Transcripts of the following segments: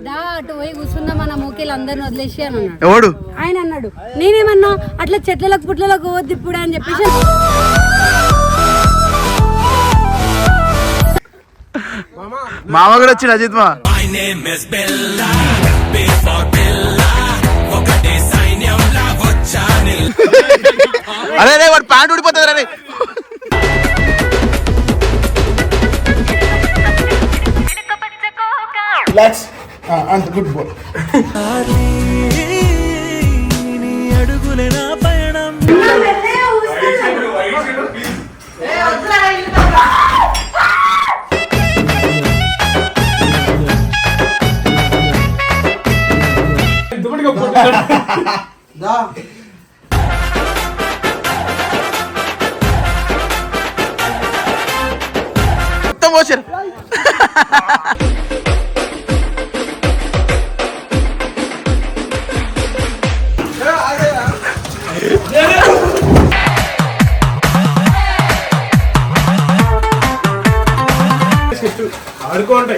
దా అటు పోయి కూర్చుందా మన మూకీలు అందరిని వదిలేసి అని అన్నాడు. ఎవడు ఆయన అన్నాడు. నేనేమన్నా అట్లా చెట్లకు పుట్లకు పోద్ది ఇప్పుడు అని చెప్పేసి మామ కూడా వచ్చింది అజిత్ మా. అరే రే వాడు ప్యాంట్ ఊడిపోతుంది రే. అంత గుడ్ బాయ్. అడుగులేనా పయనం మొత్తం పోసారు. ఆడుకోండి.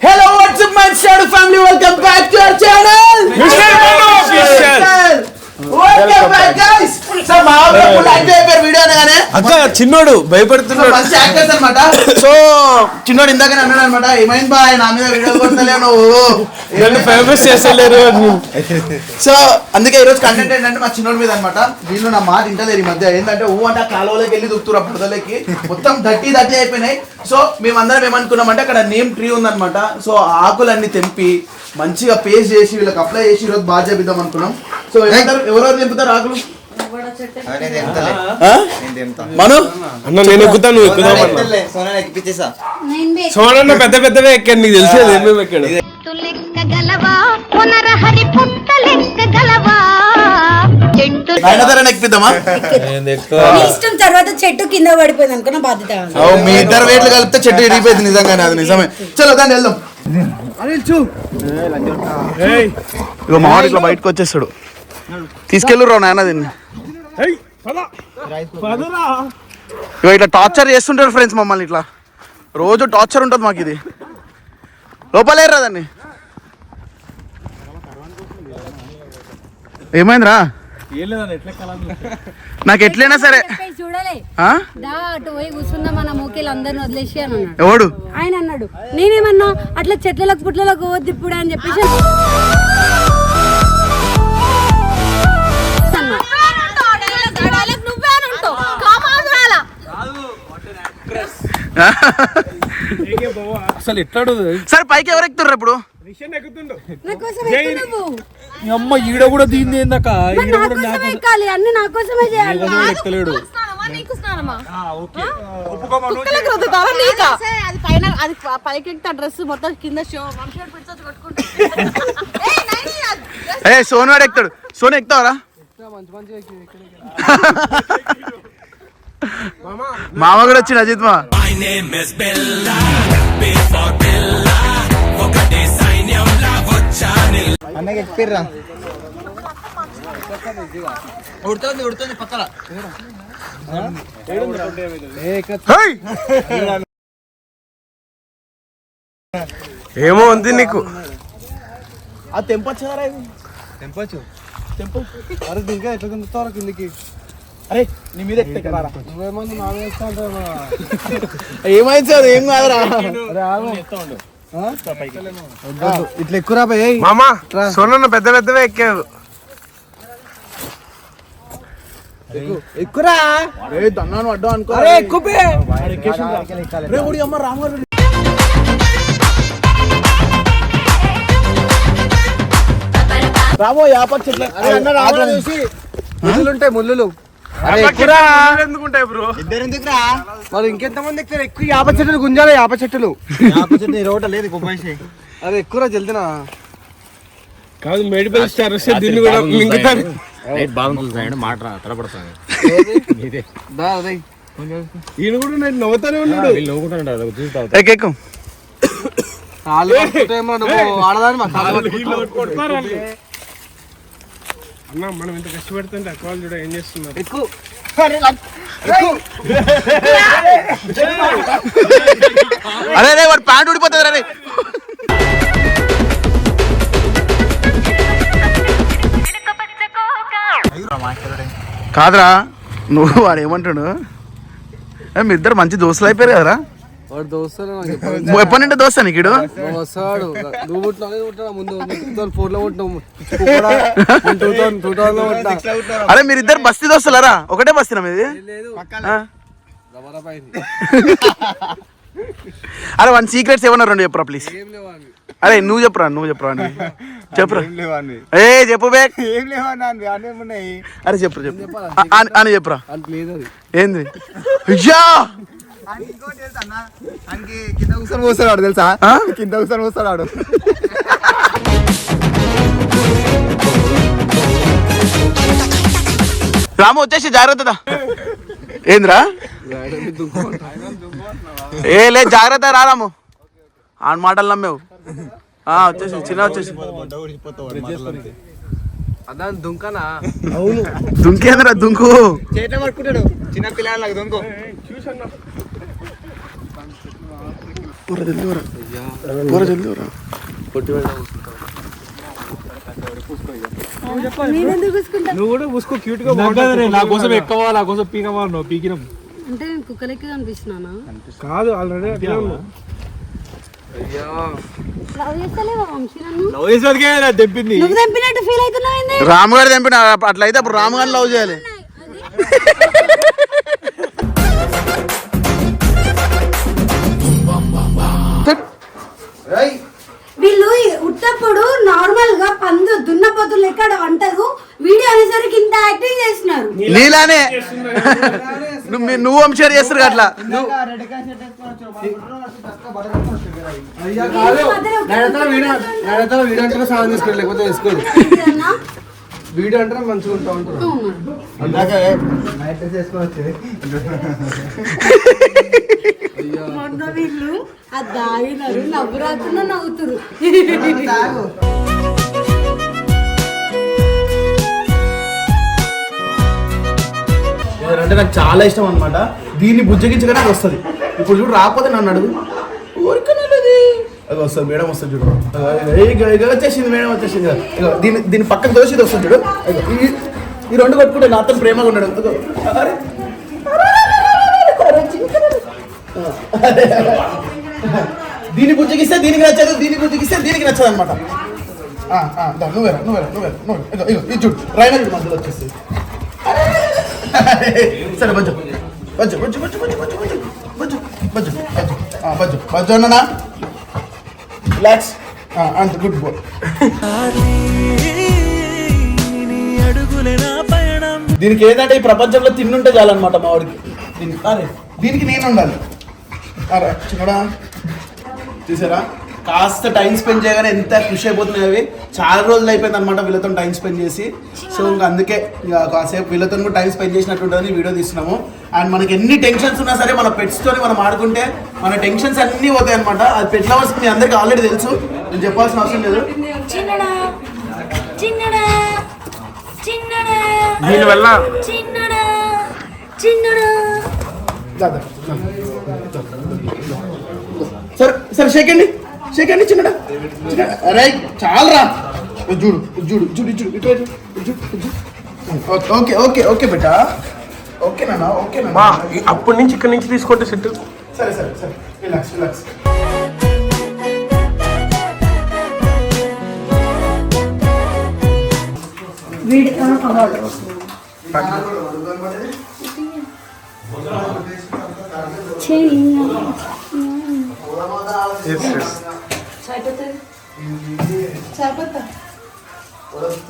Hello, what's up, my Shadow family? Welcome back to our channel. Welcome back, guys. So, video అనగానే అక్క చిన్నోడు భయపడుతున్నాడు. మంచి యాక్టర్స్ అన్నమాట. సో చిన్నోడు ఇందాకనే అన్నాడు అనమాట, ఏమైంది బా నా మీద వీడియో కొడతలేవు నువ్వు ఫేమస్ చేస్తలేరు. సో అందుకే ఈరోజు కంటెంట్ ఏంటంటే మా చిన్నోడి మీద అనమాట. వీళ్ళు నా మాట ఇంటలేరు ఈ మధ్య. ఏంటంటే అంటే కాలువలోకి వెళ్ళి దుక్కుతురు బురదలకి మొత్తం దట్టి అయిపోయినాయి. సో మేమందరం ఏమనుకున్నామంటే అక్కడ నేమ్ ట్రీ ఉందనమాట. సో ఆకులన్నీ తెంపి మంచిగా పేస్ట్ చేసి వీళ్ళకి అప్లై చేసి ఈరోజు బాగా చేపిద్దాం అనుకున్నాం. సో ఏమంటారు, ఎవరెవరు తెంపుతారు ఆకులు? మను అన్న నేను ఎక్కుతాను, నువ్వు ఎక్కుదాం. సోనన్న పెద్ద పెద్దవే ఎక్కాడు, నీకు తెలిసేది ఏమేమి ఎక్కాడు. ఎక్కిద్దామా? తర్వాత చెట్టు కింద పడిపోయింది అనుకున్న బాధ్యత. మీ ఇద్దరు వేట్లు కలిపితే చెట్టు ఇరిగిపోయింది. నిజంగానే అది నిజమే. చలో దాన్ని వెళ్దాం. ఇగో మావాడు ఇట్లా బయటకు వచ్చేస్తాడు. తీసుకెళ్ళు రా నాయన దీన్ని. ఇగో ఇట్లా టార్చర్ చేస్తుంటాడు ఫ్రెండ్స్ మమ్మల్ని. ఇట్లా రోజు టార్చర్ ఉంటుంది మాకు. ఇది లోపలేరు దాన్ని. ఏమైందిరా? నాకు ఎట్లయినా సరే చూడలే దా అటు పోయి కూర్చుందా మన మూకీలు అందరిని వదిలేసి అని అన్నాడు. ఎవడు? ఆయన అన్నాడు. నేనేమన్నా అట్లా చెట్లకు పుట్లకు పోద్ది ఇప్పుడు అని చెప్పేసి అసలు ఎట్లాడు సరే పైకి ఎవరు ఎక్కుతుర్రు ఇప్పుడు? అమ్మ ఈడ కూడా దీన్ని ఏందక్క, అన్ని నా కోసమే చేయాలి. ఎక్కలేడు. డ్రెస్ మొత్తం కింద సోను వాడు ఎక్కుతాడు. సోను ఎక్కుతావరా? మామ కూడా వచ్చింది అజిత్ మా. అన్నకి ఎక్కిర్రా ఉడుతుంది ఉడుతుంది పక్కల. ఏమో ఉంది నీకు. అది తెంపచ్చు కదా. తెంపచ్చు తెంపు. అరే ఇంకా ఎట్లా తింటారా కిందికి? అరే నీ మీద ఎక్కుతాయి కదా. నువ్వేమన్నా నా వేస్తా ఏమైంది సార్? ఏం కాదురా. ఇట్లా ఎక్కురా మామా. సోనన్న పెద్ద పెద్దవే ఎక్కాడు. ఎక్కురా దన్నాను అడ్డా అనుకో. రామో యాపక్ చెట్లు ముళ్ళుంటాయి ముళ్ళు. ఎందుకుంటాయి బ్రో? ఇద్దరు ఎందుకురా? మరి ఇంకెంతమంది ఎక్కువ? ఎక్కువ యాప చెట్లు గుంజాలి. యాప చెట్లు రోట లేదు కొబ్బరి. అదే ఎక్కువ జల్దినా కాదు మెడికల్ స్టార్ వస్తే దీన్ని కూడా మింగుతారు. బాగుంటుంది మాట తలపడతాను. ఈయన కూడా నేను నవ్వుతానే ఉన్నాడు. ఎక్కెక్కు. అన్న మనం ఇంత కష్టపడుతుంటే అక్క చూడ ఏం చేస్తున్నారు. అరే రే వాడు ప్యాంట్ ఊడిపోతుంది రే. కాదురా నువ్వు వాడు ఏమంటాడు మీ ఇద్దరు మంచి దోస్తులు అయిపోయారు కదరా. వాడు దోస్తాడు ఎప్పటి నుండి దోస్తా నీకు ఈడు? వస్తాడు నువ్వు ముందు ఫోన్ లో అరే మీరిద్దరు బస్తీ దోస్తులారా? ఒకటే బస్తీనా మీది? అరే వన్ సీక్రెట్స్ ఏమన్నా రెండు చెప్పురా ప్లీజ్. అరే నువ్వు చెప్పురా అని చెప్పురా. ఏ చెప్పు బే. అరే చెప్పు అని చెప్పురా. ఏంది అయ్యా కింద కూర్చొని పోస్తాడు తెలుసా? కింద కూర్చొని పోస్తాడు. రాము వచ్చేసి జాగ్రత్త. ఏంద్రా ఏ లే జాగ్రత్త రాము. ఆ మాటలు నమ్మేవు. వచ్చేసి చిన్న వచ్చేసి దుంకనా? దుంకేంద్రా దుంకు చేత పట్టుకుంటాడు చిన్న పిల్లలకు దుంకు. నువ్వు కూడా పూసుకో క్యూట్ గా బాగుంటుంది. నా కోసం ఎక్కువ నా కోసం పీకవాలి. నువ్వు పీకినాం అంటే నేను కుక్కలెక్కి కనిపిస్తున్నానా? కాదు ఆల్రెడీ తెంపింది. నువ్వు తెంపినట్టు ఫీల్ అవుతున్నావు. రాము గారు తెంపిన అట్లయితే అప్పుడు రాము గారిని లవ్ చేయాలి. వీళ్ళు ఉట్టప్పుడు నార్మల్ గా పందు దున్నపోతులు ఎక్కడ అంటారు. వీడియో అనేసరికి ఇంత యాక్టింగ్ చేస్తున్నారు. నీలానే నువ్వు వంశారు చేస్తారు అట్లా. లేకపోతే వేసుకోడు. వీడియో అంటే మంచిగా ఉంటా ఉంటారు. వీళ్ళు అది దాగినారు నవ్వు రాకుండా నవ్వుతురు. అంటే నాకు చాలా ఇష్టం అనమాట. దీన్ని బుజ్జగించగానే వస్తుంది. ఇప్పుడు చూడు రాకపోతే నన్ను అడుగు ఊరికనేది అది వస్తుంది. మేడం వస్తుంది చూడు. వచ్చేసింది మేడం వచ్చేసింది. దీని పక్కన దోషి ఇది వస్తుంది చూడు. ఈ రెండు కొట్టుకుంటే నాతో ప్రేమగా ఉన్నాడు. దీన్ని బుజ్జగిస్తే దీనికి నచ్చదు, దీనికి బుజ్జగిస్తే దీనికి నచ్చదు అనమాట. నువ్వేరా చూడు రైనా చూడు మధ్యలో వచ్చేస్తుంది. సరే బజ్జు బజ్జు బజ్జు బజ్జు బజ్జు బజ్జు బజ్జు బజ్జు బజ్జు బజ్జు బజ్జు అన్నా రిలాక్స్. అంత గుడ్ బాయ్. దీనికి ఏంటంటే ఈ ప్రపంచంలో తిన్నుంటే చాలన్నమాట మా వాడికి. దీనికి నేను ఉండాలి. అరే చిన్నడా చూసారా కాస్త టైం స్పెండ్ చేయగానే ఎంత ఖుషి అయిపోతున్నాయి. అవి చాలా రోజులు అయిపోయింది అనమాట వీళ్ళతో టైం స్పెండ్ చేసి. సో ఇంకా అందుకే ఇక కాసేపు వీళ్ళతో కూడా టైం స్పెండ్ చేసినట్టు ఉంటుందని వీడియో తీస్తున్నాము. అండ్ మనకి ఎన్ని టెన్షన్స్ ఉన్నా సరే మన పెట్స్తోని మనం ఆడుకుంటే మన టెన్షన్స్ అన్నీ పోతాయి అనమాట. అది పెట్ లవర్స్ మీ అందరికీ ఆల్రెడీ తెలుసు, నేను చెప్పాల్సిన అవసరం లేదు. దీనివల్ల సరే సరే షేకండి షేకండి చిన్నడా. అరే చాలరా చూడు చూడు చూడు చూడు ఇటు ఓకే ఓకే ఓకే బేటా. ఓకే నాన్న ఓకే నాన్న. అప్పటి నుంచి ఇక్కడ నుంచి తీసుకుంటే సెట్. సరే సరే సరే రిలాక్స్ రిలాక్స్.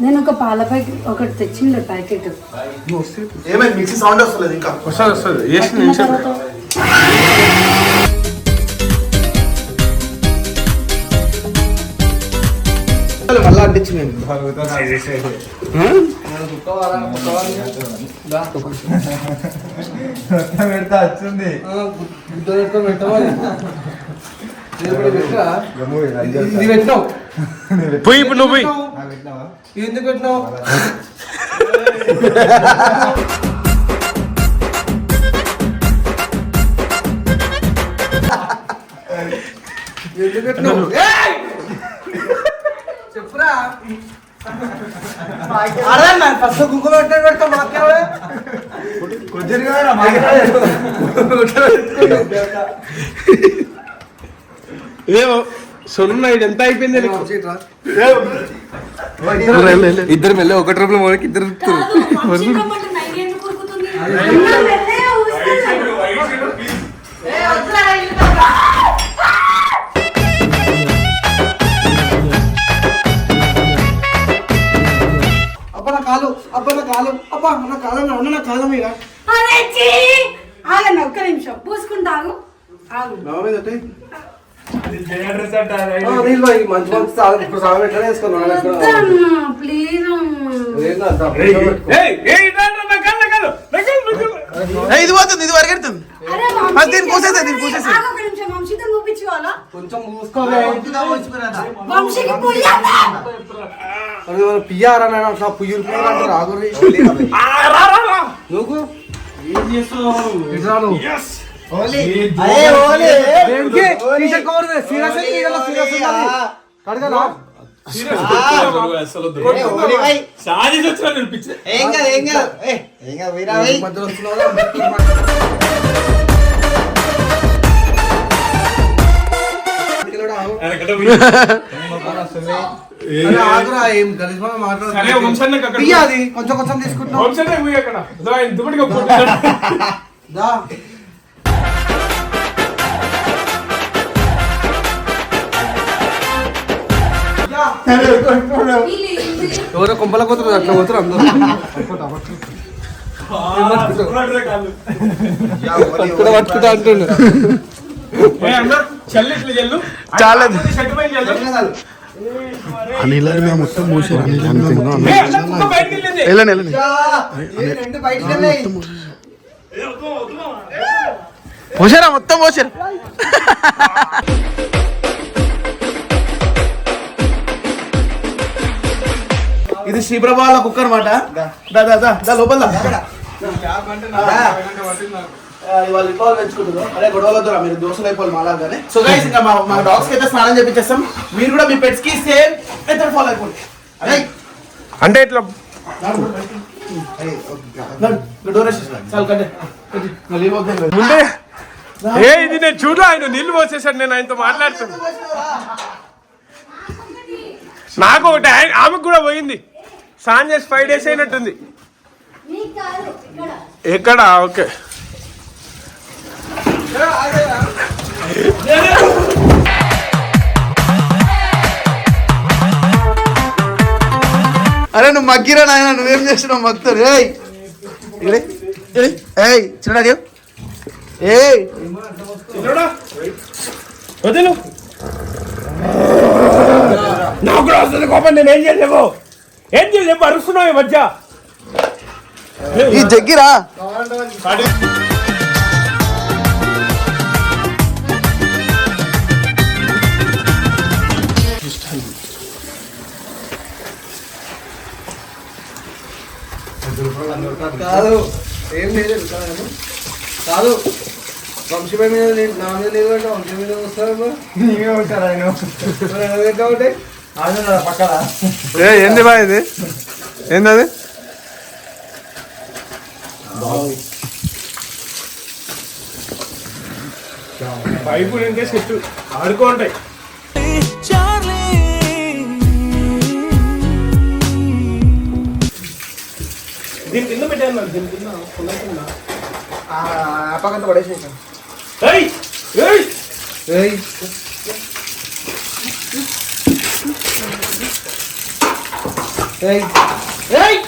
నేను ఒక పాల ప్యాకెట్ ఒకటి తెచ్చిండే ప్యాకెట్. ఏమైంది మిక్సీ సౌండ్ వస్తలేదు ఇంకా? వస్తుంది వస్తుంది వేసి మళ్ళీ అడ్డించింది. పెడతా వచ్చింది ఇది పెట్టినావు. పోయి ఇప్పుడు నువ్వు పోయి ఎందుకు పెట్టినావు? చెప్పురా అరే నా ఫస్ట్ కుంకుమ పెడతా మాట్లాడే ఏమో సొన్న ఇది ఎంత అయిపోయింది ఇద్దరు మెల్ల ఒకటి రూపాయలు మనకి ఇద్దరు అబ్బా నా కాలు అబ్బా నా కాలు అబ్బా నా కాలం అన్న నా కాలం ఇక ఆగండి ఒక్క నిమిషం పూసుకుంటాగు ఆగు మంచి మంచి సాగు ఎట్లా వేసుకున్నాను ప్లీజ్ ఇది పోతుంది ఇది వరకెడుతుంది దీన్ని కూసేసా దీన్ని కూసేసా కొంచెం మూసుకోవాలి వంశీకి పియ్యారా అట్లా పుయ్యూరు పుయ్యూరు అంటే రాగురి నువ్వు ఏం చేస్తున్నావు కొంచెం కొంచెం తీసుకుంటున్నాం ఎవరో కొంపల పోతున్నారు అట్లా పోతారు అందరూ పట్టుకుంటా అంటుండు చాలా అనిలని మేము మొత్తం మూసారు వెళ్ళండి పోసారా మొత్తం పోసారు ఇది శ్రీప్రభాల కుక్క అనమాట లోపల వాళ్ళు ఇంట్లో పెంచుకుంటారు అదే గొడవలతో మీరు దోశలు అయిపోవాలి మాలాగానే సో గైస్ ఇంకా మా డాగ్స్ కి అయితే స్నానం చేపించేస్తాం మీరు కూడా మీ పెట్స్ కి సేమ్ మెథడ్ ఫాలో అయిపోండి అదే అంటే ఇట్లా ముందే ఇది నేను చూడలే ఆయన నీళ్లు పోసేసాడు నేను ఆయనతో మాట్లాడుతాను నాకు ఒకటి ఆమెకు కూడా పోయింది స్నానం చేసి 5 days అయినట్టుంది ఎక్కడ ఓకే అరే నువ్వు మగ్గిరా నాయన నువ్వేం చేస్తున్నావు మగ్గుతారు చిన్నది వదిలు నాకు కూడా వస్తుంది కోపం నేను ఏం చేయలేవు అరుస్తున్నావు ఈ మధ్య ఈ జగ్గిరా కాదు ఏం లేదు కాదు వంశీపై మీద నా మీద లేదు అంటే వంశీ మీద వస్తారేమో నీవే ఉంటారు ఆయన ఉంటాయి ఆయన పక్కన ఏంది బా ఇది ఏంది పైపు నింటే చెట్టు ఆడుకుంటాయి దీని కింద పెట్టాను దీని కింద పక్కన పడేసేసాను ఏయ్